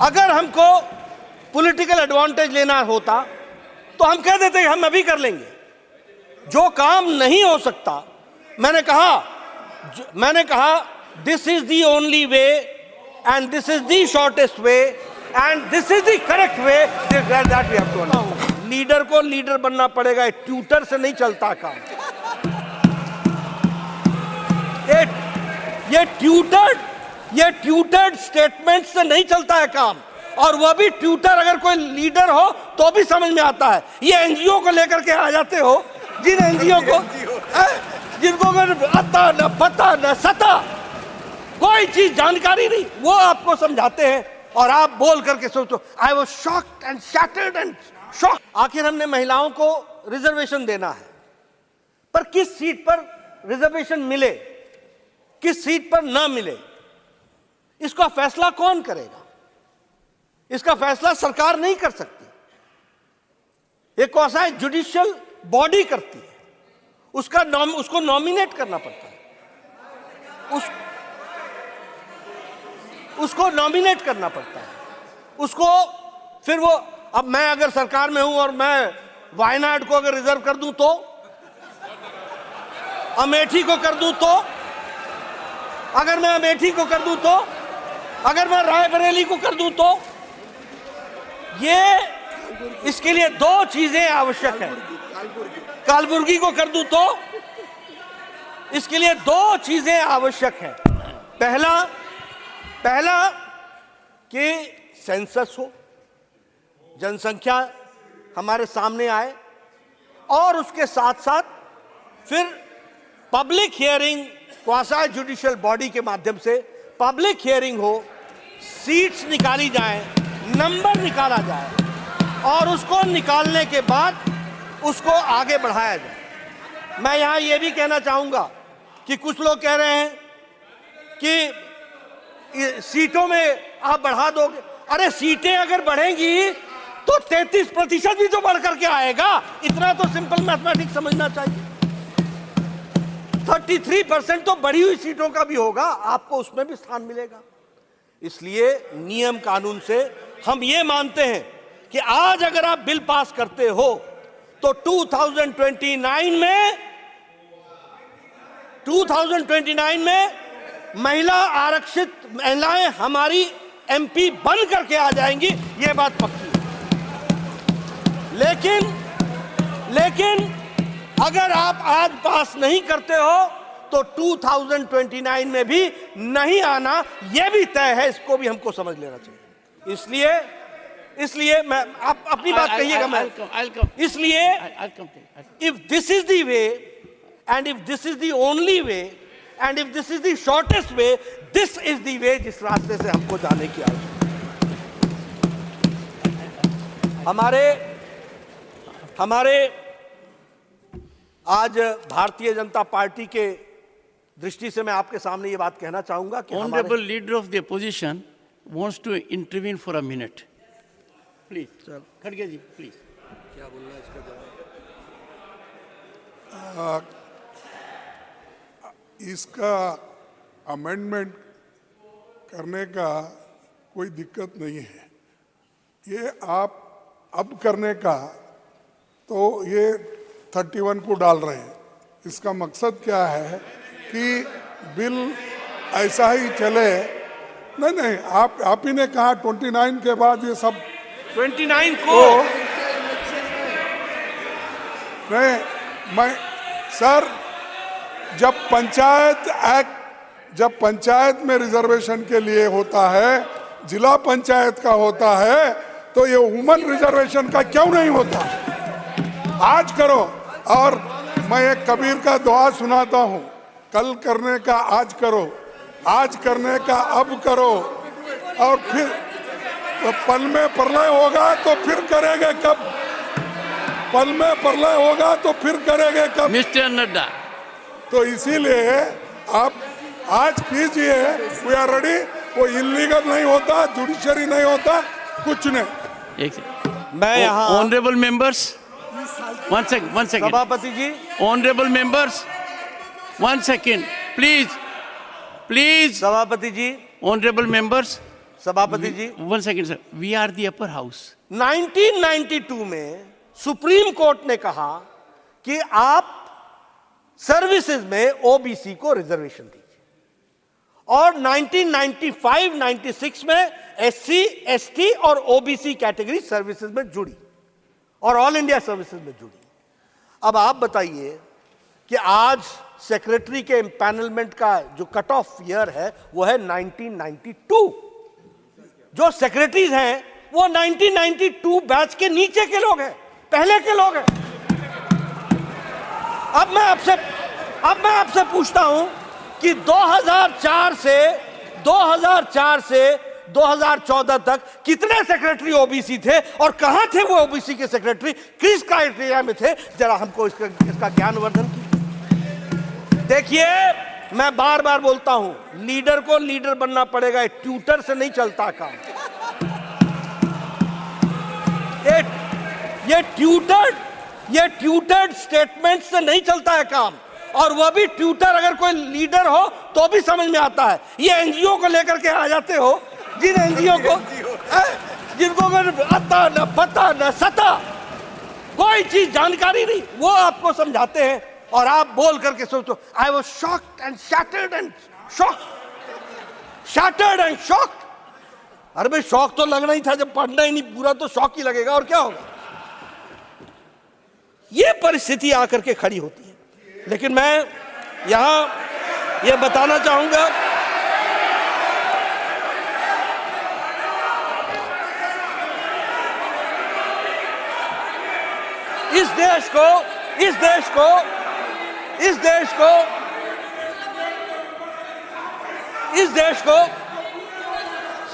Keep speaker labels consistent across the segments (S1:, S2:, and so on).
S1: अगर हमको political advantage लेना होता तो हम कह देते हम अभी कर लेंगे। जो काम नहीं हो सकता, मैंने कहा this is the only way and this is the shortest way and this is the correct way that we have to understand. Leader को लीडर बनना पड़ेगा, ट्यूटर से नहीं चलता काम। ये ट्यूटर्ड स्टेटमेंट से नहीं चलता है काम, और वह भी ट्यूटर अगर कोई लीडर हो तो भी समझ में आता है। ये एनजीओ को लेकर के आ जाते हो, जिन एनजीओ को जिनको आता न पता न सता, कोई चीज जानकारी नहीं, वो आपको समझाते हैं और आप बोल करके सोचो I was shocked and shattered and shocked. आखिर हमने महिलाओं को रिजर्वेशन देना है, पर किस सीट पर रिजर्वेशन मिले, किस सीट पर ना मिले, इसका फैसला कौन करेगा? इसका फैसला सरकार नहीं कर सकती, एक क्वासी जुडिशियल बॉडी करती है। उसको नॉमिनेट करना पड़ता है, उसको नॉमिनेट करना पड़ता है, उसको फिर वो, अब मैं अगर सरकार में हूं और मैं वायनाड को अगर रिजर्व कर दूं तो, अमेठी को कर दूं तो, अगर मैं अमेठी को कर दूं तो, अगर मैं रायबरेली को कर दूं तो, ये इसके लिए दो चीजें आवश्यक है। कालबुर्गी को कर दूं तो इसके लिए दो चीजें आवश्यक है। पहला कि सेंसस हो, जनसंख्या हमारे सामने आए, और उसके साथ साथ फिर public hearing, quasi judicial body के माध्यम से पब्लिक हियरिंग हो, सीट्स निकाली जाए, नंबर निकाला जाए, और उसको निकालने के बाद उसको आगे बढ़ाया जाए। मैं यहां यह भी कहना चाहूंगा कि कुछ लोग कह रहे हैं कि सीटों में आप बढ़ा दोगे। अरे सीटें अगर बढ़ेंगी तो 33% भी तो बढ़ करके आएगा, इतना तो सिंपल मैथमेटिक्स समझना चाहिए। 33% तो बढ़ी हुई सीटों का भी होगा, आपको उसमें भी स्थान मिलेगा। इसलिए नियम कानून से हम ये मानते हैं कि आज अगर आप बिल पास करते हो तो 2029 में महिला आरक्षित महिलाएं हमारी एमपी बन करके आ जाएंगी, ये बात पक्की है। लेकिन अगर आप आज पास नहीं करते हो तो 2029 में भी नहीं आना, यह भी तय है, इसको भी हमको समझ लेना चाहिए। इसलिए मैं आप अपनी बात कहिएगा, मैं इसलिए if this is the way and if this is the only way and if this is the shortest way, this is the way जिस रास्ते से हमको जाने की आवश्यकता है। हमारे आज भारतीय जनता पार्टी के दृष्टि से मैं आपके सामने ये बात कहना चाहूंगा कि
S2: honourable leader of the opposition wants to intervene for a minute, please. Sir खड़गे जी, प्लीज।
S3: क्या बोलना है इसका जवाब?
S4: इसका अमेंडमेंट करने का कोई दिक्कत नहीं है। ये आप अब करने का, तो ये 31 को डाल रहे हैं। इसका मकसद क्या है कि बिल ऐसा ही चले। नहीं, आप ही ने कहा 29 के बाद ये सब
S1: 29 को
S4: नहीं, मैं सर जब पंचायत में रिजर्वेशन के लिए होता है, जिला पंचायत का होता है, तो ये वुमन रिजर्वेशन का क्यों नहीं होता? आज करो। और मैं एक कबीर का दुआ सुनाता हूँ, कल करने का आज करो, आज करने का अब करो, और फिर तो पल में प्रलय होगा तो फिर करेंगे कब? पल में प्रलय होगा तो फिर करेंगे कब?
S2: मिस्टर नड्डा,
S4: तो इसीलिए आप आज कीजिए, वी आर रेडी। वो इलीगल नहीं होता, जुडिशरी नहीं होता, कुछ नहीं।
S2: एक
S1: मैं यहाँ
S2: ऑनरेबल मेंबर्स, वन सेकंड
S1: सभापति ji,
S2: honourable members, one second please,
S1: सभापति जी,
S2: ऑनरेबल मेंबर्स,
S1: सभापति जी,
S2: 1 second, sir. We are the upper house.
S1: 1992 में सुप्रीम कोर्ट ने कहा कि आप सर्विसेज में ओबीसी को रिजर्वेशन दीजिए, और 1995-96 में एससी, एसटी और ओबीसी कैटेगरी सर्विसेज में जुड़ी और ऑल इंडिया सर्विसेज में जुड़ी। अब आप बताइए कि आज सेक्रेटरी के एम्पैनलमेंट का जो कट ऑफ ईयर है वो है 1992। जो सेक्रेटरीज हैं वो 1992 बैच के नीचे के लोग हैं, पहले के लोग हैं। अब मैं आपसे पूछता हूं कि 2004 से 2014 तक कितने सेक्रेटरी ओबीसी थे और कहां थे वो ओबीसी के सेक्रेटरी, किस क्राइटेरिया में थे? जरा हमको इसका ज्ञानवर्धन कीजिए। देखिए, मैं बार बार बोलता हूं, लीडर को लीडर बनना पड़ेगा, ट्यूटर से नहीं चलता काम। ये ट्यूटर्ड स्टेटमेंट से नहीं चलता है काम, और वह भी ट्यूटर अगर कोई लीडर हो तो भी समझ में आता है। ये एनजीओ को लेकर के आ जाते हो, जिन एनजीओ को जिनको आता न पता न सता, कोई चीज जानकारी नहीं, वो आपको समझाते हैं और आप बोल करके सोचो I was shocked and shattered and shocked. अरे भाई, शौक तो लगना ही था, जब पढ़ना ही नहीं पूरा तो शौक ही लगेगा, और क्या होगा? ये परिस्थिति आकर के खड़ी होती है। लेकिन मैं यहां ये बताना चाहूंगा, इस देश को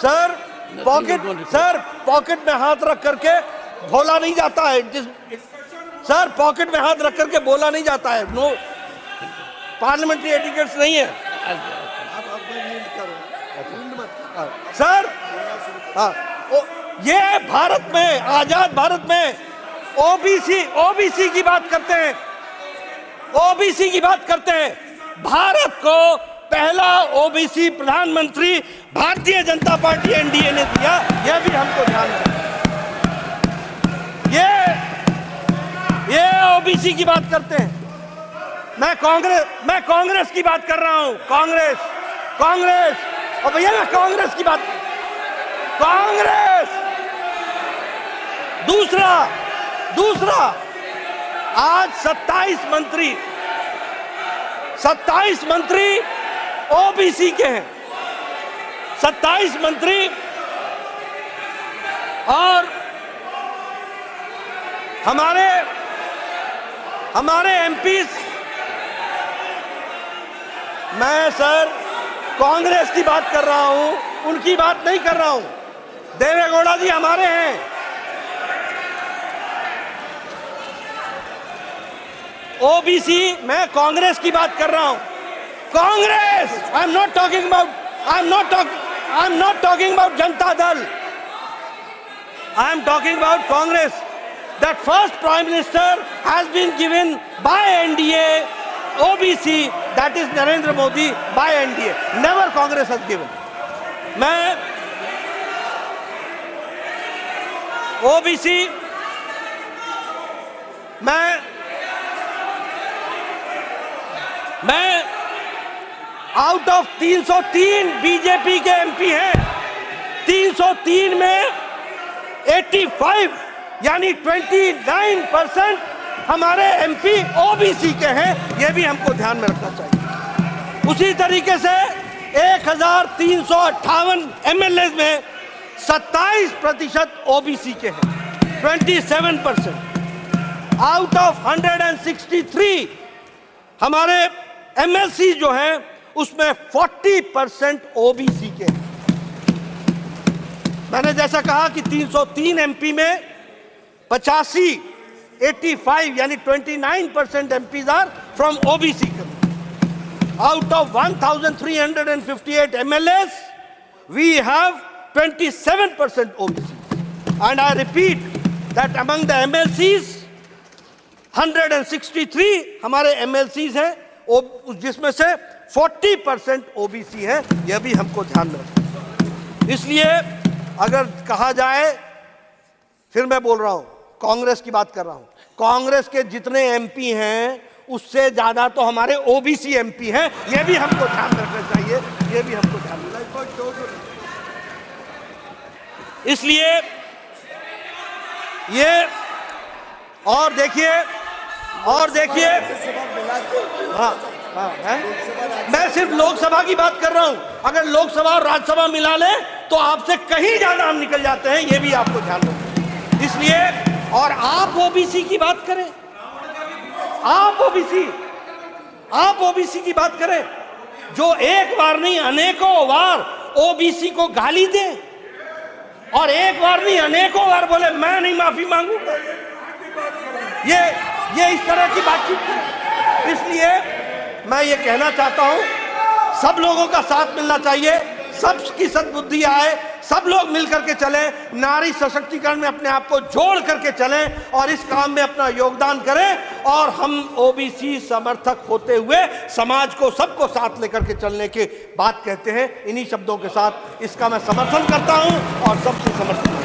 S1: सर पॉकेट में हाथ रख करके बोला नहीं जाता है। सर, पॉकेट में हाथ रख करके बोला नहीं जाता है। नो, पार्लियामेंट्री एटिकेट्स नहीं है सर। ये भारत में, आजाद भारत में ओबीसी की बात करते हैं, ओबीसी की बात करते हैं। भारत को पहला ओबीसी प्रधानमंत्री भारतीय जनता पार्टी एनडीए ने दिया, यह भी हमको ध्यान रखना। ये ओबीसी की बात करते हैं। मैं कांग्रेस की बात कर रहा हूं। कांग्रेस और भैया, मैं कांग्रेस की बात, कांग्रेस। दूसरा आज 27 मंत्री ओबीसी के हैं, 27 मंत्री, और हमारे एमपीज। मैं सर कांग्रेस की बात कर रहा हूं, उनकी बात नहीं कर रहा हूं। देवेगौड़ा जी हमारे हैं। ओबीसी, मैं कांग्रेस की बात कर रहा हूं। Congress, I am not talking about Janata Dal. I am talking about Congress. That first Prime Minister has been given by NDA OBC, that is Narendra Modi, by NDA. Never Congress has given. मैं OBC, मैं out of 303 BJP के MP हैं, 303 में 85 यानी 29% हमारे MP OBC के हैं। यह भी हमको ध्यान में रखना चाहिए। उसी तरीके से 1358 एमएलए में 27% ओबीसी के हैं, 27%। आउट ऑफ 163 हमारे एमएलसी जो हैं उसमें 40% ओबीसी के हैं। मैंने जैसा कहा कि 303 एमपी में 85 यानी 29% MPs are from OBC community. Out of 1358 MLAs we have 27% OBC, and I repeat that among the MLCs 163 हमारे एमएलसीज हैं, जिसमें से 40% ओबीसी है। यह भी हमको ध्यान में रखना। इसलिए अगर कहा जाए, फिर मैं बोल रहा हूं, कांग्रेस की बात कर रहा हूं, कांग्रेस के जितने एमपी हैं उससे ज्यादा तो हमारे ओबीसी एमपी हैं। ये भी हमको ध्यान रखना चाहिए, ये भी हमको ध्यान रखना चाहिए। इसलिए ये और देखिए हाँ हाँ है? मैं सिर्फ लोकसभा की बात कर रहा हूं। अगर लोकसभा और राज्यसभा मिला ले तो आपसे कहीं ज्यादा हम निकल जाते हैं, ये भी आपको ध्यान रखना। इसलिए और आप ओबीसी की बात करें, आप ओबीसी की बात करें, जो एक बार नहीं अनेकों बार ओबीसी को गाली दे और एक बार नहीं अनेकों बार बोले मैं नहीं माफी मांगूंगा, ये इस तरह की बातचीत करें। इसलिए मैं ये कहना चाहता हूं, सब लोगों का साथ मिलना चाहिए, सबकी सद्बुद्धि आए, सब लोग मिलकर के चलें, नारी सशक्तिकरण में अपने आप को जोड़ करके चलें और इस काम में अपना योगदान करें। और हम ओबीसी समर्थक होते हुए समाज को सबको साथ लेकर के चलने की बात कहते हैं। इन्हीं शब्दों के साथ इसका मैं समर्थन करता हूं और सबसे समर्थन